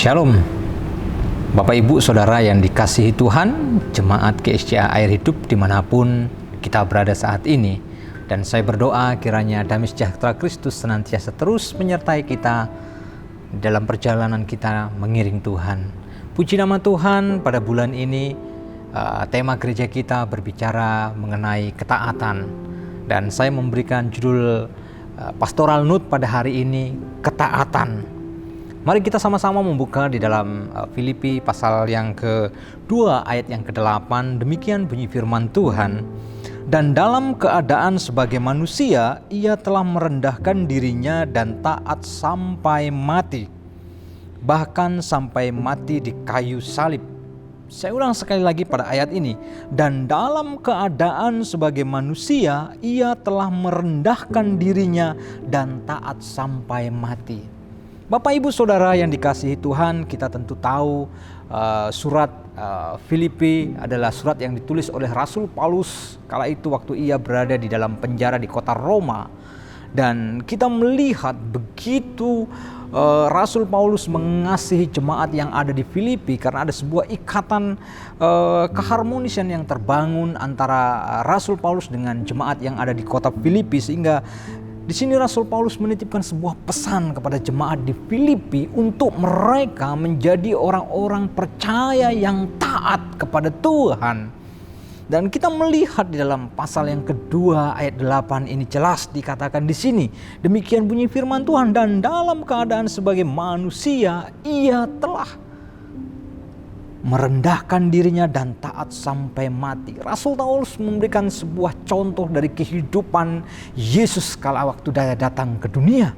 Shalom, Bapak Ibu Saudara yang dikasihi Tuhan, Jemaat GSCA Air Hidup dimanapun kita berada saat ini. Dan saya berdoa kiranya damai sejahtera Kristus senantiasa terus menyertai kita dalam perjalanan kita mengiring Tuhan. Puji nama Tuhan, pada bulan ini tema gereja kita berbicara mengenai ketaatan. Dan saya memberikan judul pastoral note pada hari ini, ketaatan. Mari kita sama-sama membuka di dalam Filipi pasal yang ke-2 ayat yang ke-8. Demikian bunyi firman Tuhan. Dan dalam keadaan sebagai manusia, ia telah merendahkan dirinya dan taat sampai mati. Bahkan sampai mati di kayu salib. Saya ulang sekali lagi pada ayat ini. Dan dalam keadaan sebagai manusia, ia telah merendahkan dirinya dan taat sampai mati. Bapak Ibu Saudara yang dikasihi Tuhan, kita tentu tahu surat Filipi adalah surat yang ditulis oleh Rasul Paulus kala itu waktu ia berada di dalam penjara di kota Roma. Dan kita melihat begitu Rasul Paulus mengasihi jemaat yang ada di Filipi karena ada sebuah ikatan keharmonisan yang terbangun antara Rasul Paulus dengan jemaat yang ada di kota Filipi, sehingga di sini Rasul Paulus menitipkan sebuah pesan kepada jemaat di Filipi untuk mereka menjadi orang-orang percaya yang taat kepada Tuhan. Dan kita melihat di dalam pasal yang kedua ayat 8 ini jelas dikatakan di sini. Demikian bunyi firman Tuhan, dan dalam keadaan sebagai manusia ia telah merendahkan dirinya dan taat sampai mati. Rasul Paulus memberikan sebuah contoh dari kehidupan Yesus kala waktu dia datang ke dunia,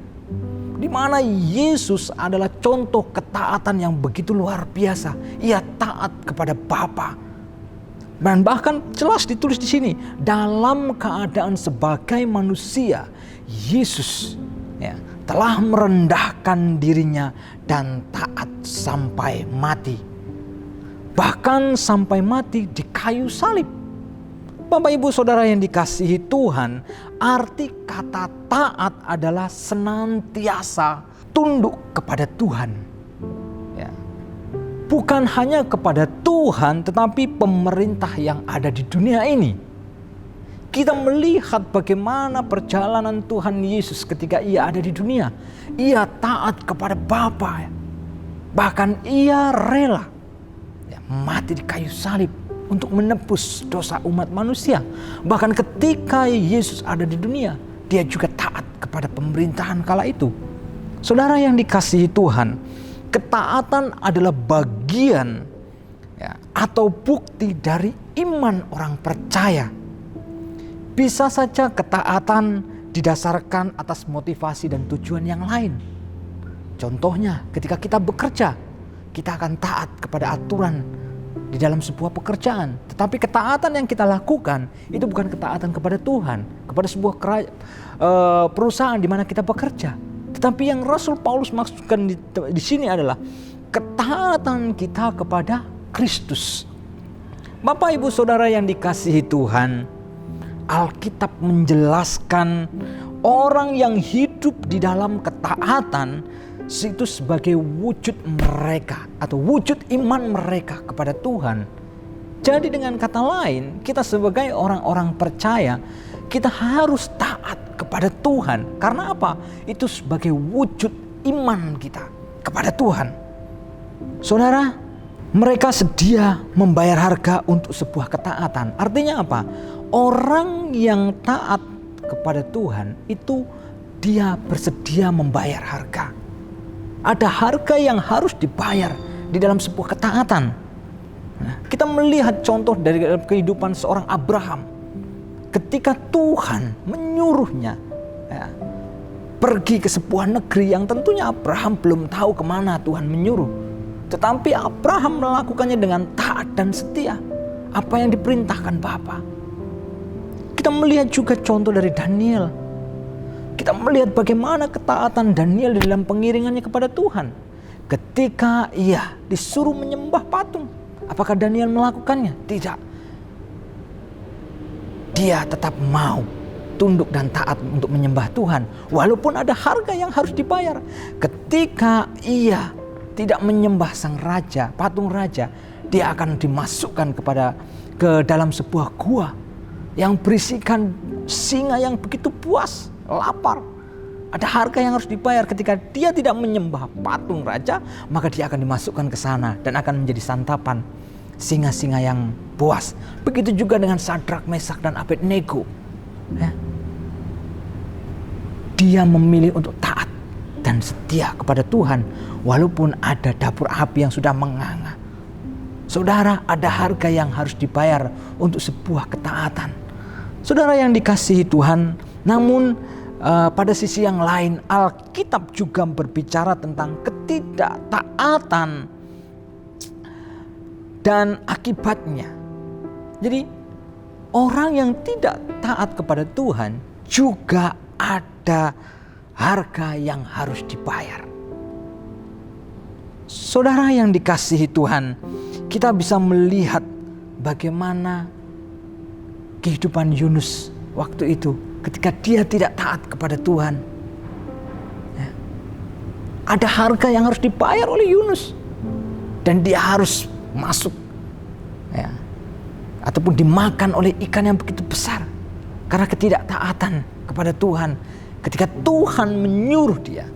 di mana Yesus adalah contoh ketaatan yang begitu luar biasa. Ia taat kepada Bapa. Dan bahkan jelas ditulis di sini, dalam keadaan sebagai manusia, Yesus telah merendahkan dirinya dan taat sampai mati. Bahkan sampai mati di kayu salib. Bapak Ibu Saudara yang dikasihi Tuhan, arti kata taat adalah senantiasa tunduk kepada Tuhan. Bukan hanya kepada Tuhan, tetapi pemerintah yang ada di dunia ini. Kita melihat bagaimana perjalanan Tuhan Yesus ketika ia ada di dunia. Ia taat kepada Bapa. Bahkan ia rela mati di kayu salib untuk menebus dosa umat manusia. Bahkan ketika Yesus ada di dunia, dia juga taat kepada pemerintahan kala itu. Saudara yang dikasihi Tuhan, ketaatan adalah bagian atau bukti dari iman orang percaya. Bisa saja ketaatan didasarkan atas motivasi dan tujuan yang lain. Contohnya ketika kita bekerja, kita akan taat kepada aturan di dalam sebuah pekerjaan. Tetapi ketaatan yang kita lakukan itu bukan ketaatan kepada Tuhan, kepada sebuah perusahaan di mana kita bekerja. Tetapi yang Rasul Paulus maksudkan di sini adalah ketaatan kita kepada Kristus. Bapak Ibu Saudara yang dikasihi Tuhan, Alkitab menjelaskan orang yang hidup di dalam ketaatan itu sebagai wujud mereka atau wujud iman mereka kepada Tuhan. Jadi dengan kata lain, kita sebagai orang-orang percaya, kita harus taat kepada Tuhan. Karena apa? Itu sebagai wujud iman kita kepada Tuhan. Saudara, mereka sedia membayar harga untuk sebuah ketaatan. Artinya apa? Orang yang taat kepada Tuhan itu dia bersedia membayar harga. Ada harga yang harus dibayar di dalam sebuah ketaatan. Kita melihat contoh dari dalam kehidupan seorang Abraham. Ketika Tuhan menyuruhnya pergi ke sebuah negeri yang tentunya Abraham belum tahu kemana Tuhan menyuruh. Tetapi Abraham melakukannya dengan taat dan setia. Apa yang diperintahkan Bapa. Kita melihat juga contoh dari Daniel. Kita melihat bagaimana ketaatan Daniel di dalam pengiringannya kepada Tuhan. Ketika ia disuruh menyembah patung, apakah Daniel melakukannya? Tidak. Dia tetap mau tunduk dan taat untuk menyembah Tuhan, walaupun ada harga yang harus dibayar. Ketika ia tidak menyembah sang raja, patung raja, dia akan dimasukkan ke dalam sebuah gua yang berisikan singa yang begitu puas, lapar. Ada harga yang harus dibayar. Ketika dia tidak menyembah patung raja, maka dia akan dimasukkan ke sana dan akan menjadi santapan singa-singa yang puas. Begitu juga dengan Sadrak, Mesak, dan Abednego. Ya. Dia memilih untuk taat dan setia kepada Tuhan walaupun ada dapur api yang sudah menganga. Saudara, ada harga yang harus dibayar untuk sebuah ketaatan. Saudara yang dikasihi Tuhan, namun pada sisi yang lain Alkitab juga berbicara tentang ketidaktaatan dan akibatnya. Jadi orang yang tidak taat kepada Tuhan juga ada harga yang harus dibayar. Saudara yang dikasihi Tuhan, kita bisa melihat bagaimana kehidupan Yunus waktu itu ketika dia tidak taat kepada Tuhan. Ya. Ada harga yang harus dibayar oleh Yunus dan dia harus masuk, ya, ataupun dimakan oleh ikan yang begitu besar karena ketidaktaatan kepada Tuhan. Ketika Tuhan menyuruh dia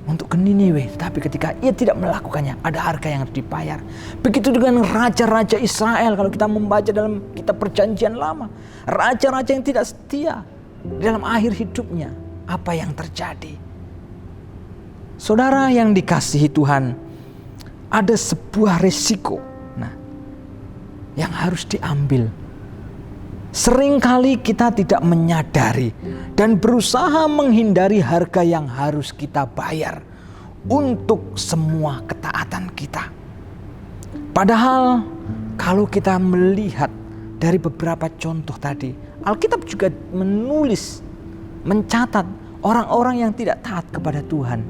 untuk ke Niniwe, tapi ketika ia tidak melakukannya, ada harga yang harus dibayar. Begitu dengan raja-raja Israel. Kalau kita membaca dalam kitab Perjanjian Lama, raja-raja yang tidak setia dalam akhir hidupnya, apa yang terjadi? Saudara yang dikasihi Tuhan, ada sebuah resiko yang harus diambil. Seringkali kita tidak menyadari dan berusaha menghindari harga yang harus kita bayar untuk semua ketaatan kita. Padahal kalau kita melihat dari beberapa contoh tadi, Alkitab juga mencatat orang-orang yang tidak taat kepada Tuhan.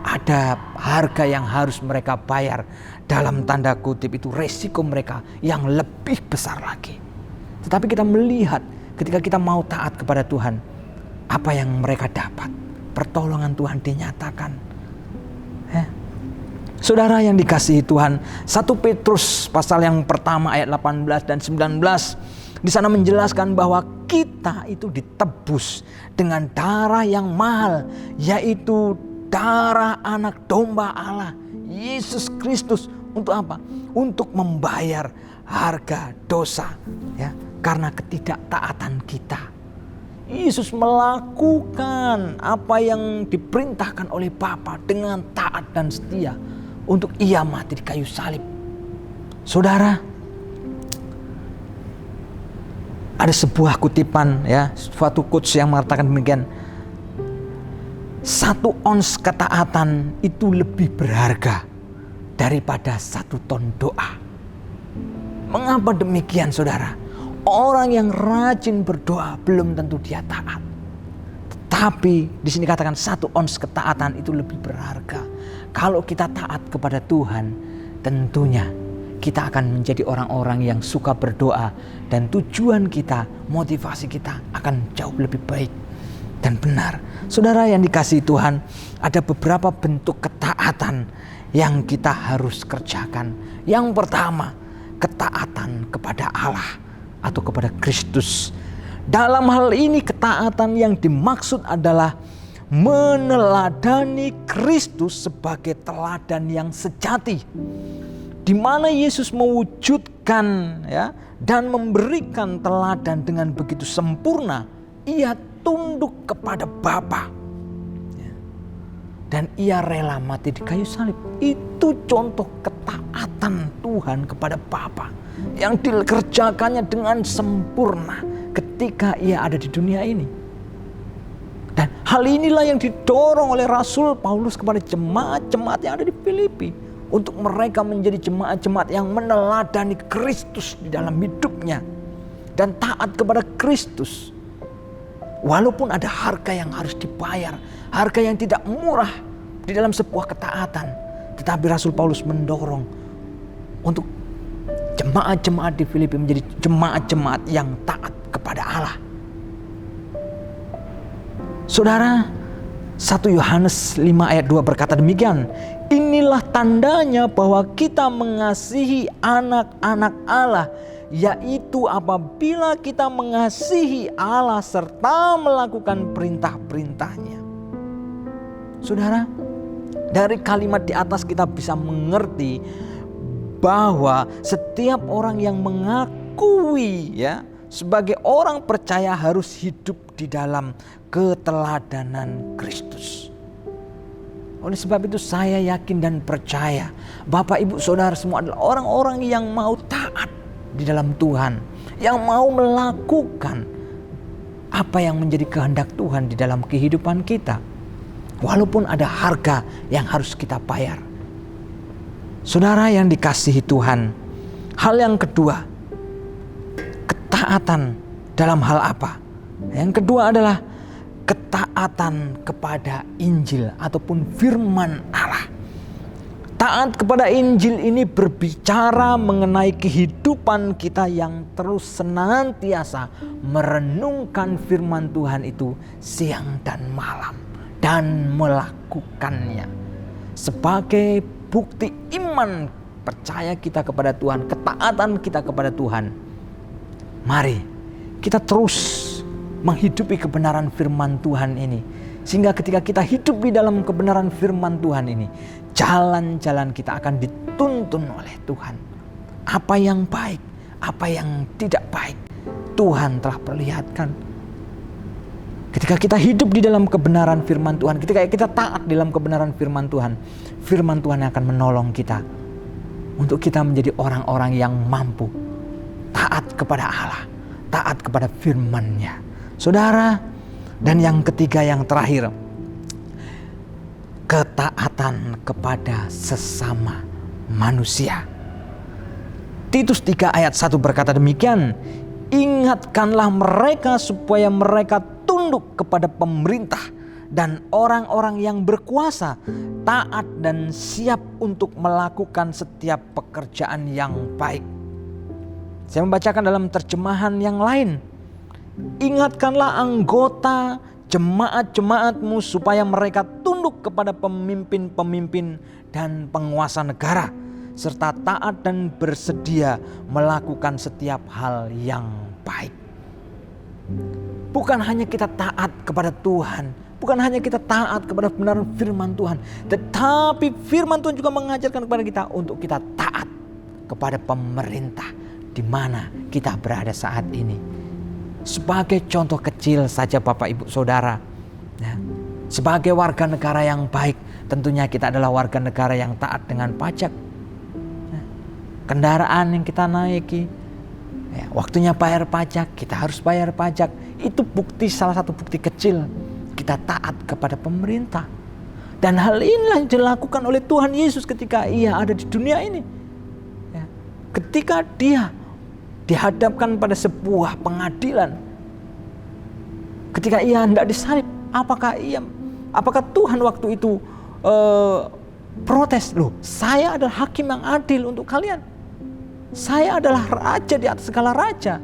Ada harga yang harus mereka bayar, dalam tanda kutip itu resiko mereka yang lebih besar lagi. Tetapi kita melihat ketika kita mau taat kepada Tuhan, apa yang mereka dapat? Pertolongan Tuhan dinyatakan. Saudara yang dikasihi Tuhan, 1 Petrus pasal yang pertama ayat 18 dan 19 di sana menjelaskan bahwa kita itu ditebus dengan darah yang mahal, yaitu darah anak domba Allah, Yesus Kristus. Untuk apa? Untuk membayar harga dosa, ya, karena ketidaktaatan kita. Yesus melakukan apa yang diperintahkan oleh Bapa dengan taat dan setia untuk ia mati di kayu salib. Saudara, ada sebuah kutipan, ya, suatu quotes yang mengatakan demikian. 1 ons ketaatan itu lebih berharga daripada 1 ton doa. Mengapa demikian, saudara? Orang yang rajin berdoa belum tentu dia taat. Tetapi di sini katakan 1 ons ketaatan itu lebih berharga. Kalau kita taat kepada Tuhan, tentunya kita akan menjadi orang-orang yang suka berdoa. Dan tujuan kita, motivasi kita akan jauh lebih baik dan benar. Saudara yang dikasihi Tuhan, ada beberapa bentuk ketaatan yang kita harus kerjakan. Yang pertama, ketaatan kepada Allah atau kepada Kristus. Dalam hal ini ketaatan yang dimaksud adalah meneladani Kristus sebagai teladan yang sejati, di mana Yesus mewujudkan, ya, dan memberikan teladan dengan begitu sempurna. Ia tunduk kepada Bapa, dan ia rela mati di kayu salib. Itu contoh ketaatan Tuhan kepada Bapa yang dikerjakannya dengan sempurna ketika ia ada di dunia ini. Dan hal inilah yang didorong oleh Rasul Paulus kepada jemaat-jemaat yang ada di Filipi, untuk mereka menjadi jemaat-jemaat yang meneladani Kristus di dalam hidupnya dan taat kepada Kristus. Walaupun ada harga yang harus dibayar, harga yang tidak murah di dalam sebuah ketaatan, tetapi Rasul Paulus mendorong untuk jemaat-jemaat di Filipi menjadi jemaat-jemaat yang taat kepada Allah. Saudara, 1 Yohanes 5 ayat 2 berkata demikian, inilah tandanya bahwa kita mengasihi anak-anak Allah, yaitu apabila kita mengasihi Allah serta melakukan perintah-perintahnya. Saudara, dari kalimat di atas kita bisa mengerti bahwa setiap orang yang mengakui sebagai orang percaya harus hidup di dalam keteladanan Kristus. Oleh sebab itu saya yakin dan percaya Bapak Ibu Saudara semua adalah orang-orang yang mau taat di dalam Tuhan, yang mau melakukan apa yang menjadi kehendak Tuhan di dalam kehidupan kita, walaupun ada harga yang harus kita bayar. Saudara yang dikasihi Tuhan, hal yang kedua, ketaatan dalam hal apa? Yang kedua adalah ketaatan kepada Injil ataupun firman Allah. Taat kepada Injil ini berbicara mengenai kehidupan kita yang terus senantiasa merenungkan firman Tuhan itu siang dan malam dan melakukannya sebagai bukti iman percaya kita kepada Tuhan, ketaatan kita kepada Tuhan. Mari kita terus menghidupi kebenaran firman Tuhan ini, sehingga ketika kita hidup di dalam kebenaran firman Tuhan ini, jalan-jalan kita akan dituntun oleh Tuhan. Apa yang baik, apa yang tidak baik, Tuhan telah perlihatkan. Ketika kita hidup di dalam kebenaran firman Tuhan, ketika kita taat dalam kebenaran firman Tuhan akan menolong kita untuk kita menjadi orang-orang yang mampu taat kepada Allah, taat kepada firman-Nya. Saudara, dan yang ketiga, yang terakhir, ketaatan kepada sesama manusia. Titus 3 ayat 1 berkata demikian, ingatkanlah mereka supaya mereka tunduk kepada pemerintah dan orang-orang yang berkuasa, taat dan siap untuk melakukan setiap pekerjaan yang baik. Saya membacakan dalam terjemahan yang lain. Ingatkanlah anggota jemaat-jemaatmu supaya mereka tunduk kepada pemimpin-pemimpin dan penguasa negara, serta taat dan bersedia melakukan setiap hal yang baik. Bukan hanya kita taat kepada Tuhan, bukan hanya kita taat kepada kebenaran firman Tuhan, tetapi firman Tuhan juga mengajarkan kepada kita untuk kita taat kepada pemerintah di mana kita berada saat ini. Sebagai contoh kecil saja Bapak Ibu Saudara, sebagai warga negara yang baik, tentunya kita adalah warga negara yang taat dengan pajak. Kendaraan yang kita naiki, waktunya bayar pajak, kita harus bayar pajak. Itu salah satu bukti kecil kita taat kepada pemerintah. Dan hal inilah yang dilakukan oleh Tuhan Yesus ketika Ia ada di dunia ini. Ketika Dia dihadapkan pada sebuah pengadilan, ketika Ia hendak disalib, apakah Tuhan waktu itu protes? Loh, saya adalah hakim yang adil untuk kalian, saya adalah raja di atas segala raja.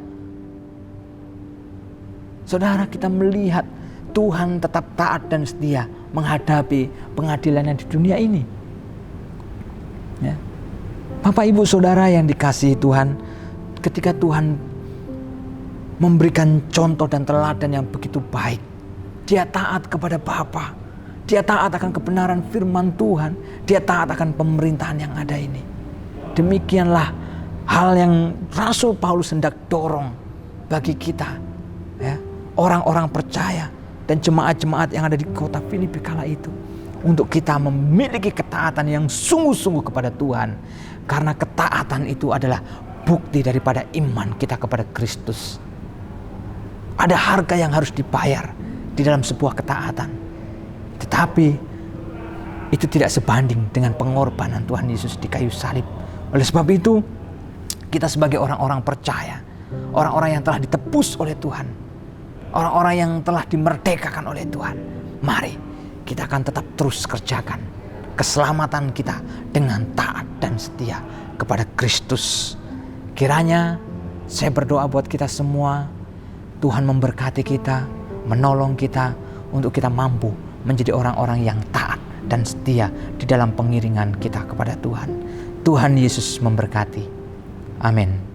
Saudara, kita melihat Tuhan tetap taat dan setia menghadapi pengadilan yang di dunia ini. Bapak Ibu Saudara yang dikasihi Tuhan, ketika Tuhan memberikan contoh dan teladan yang begitu baik, Dia taat kepada Bapa, Dia taat akan kebenaran firman Tuhan, Dia taat akan pemerintahan yang ada ini. Demikianlah hal yang Rasul Paulus hendak dorong bagi kita, orang-orang percaya dan jemaat-jemaat yang ada di kota Filipi kala itu, untuk kita memiliki ketaatan yang sungguh-sungguh kepada Tuhan, karena ketaatan itu adalah bukti daripada iman kita kepada Kristus. Ada harga yang harus dibayar di dalam sebuah ketaatan, tetapi itu tidak sebanding dengan pengorbanan Tuhan Yesus di kayu salib. Oleh sebab itu, kita sebagai orang-orang percaya, orang-orang yang telah ditebus oleh Tuhan, orang-orang yang telah dimerdekakan oleh Tuhan, mari kita akan tetap terus kerjakan keselamatan kita dengan taat dan setia kepada Kristus. Kiranya saya berdoa buat kita semua, Tuhan memberkati kita, menolong kita untuk kita mampu menjadi orang-orang yang taat dan setia di dalam pengiringan kita kepada Tuhan. Tuhan Yesus memberkati. Amin.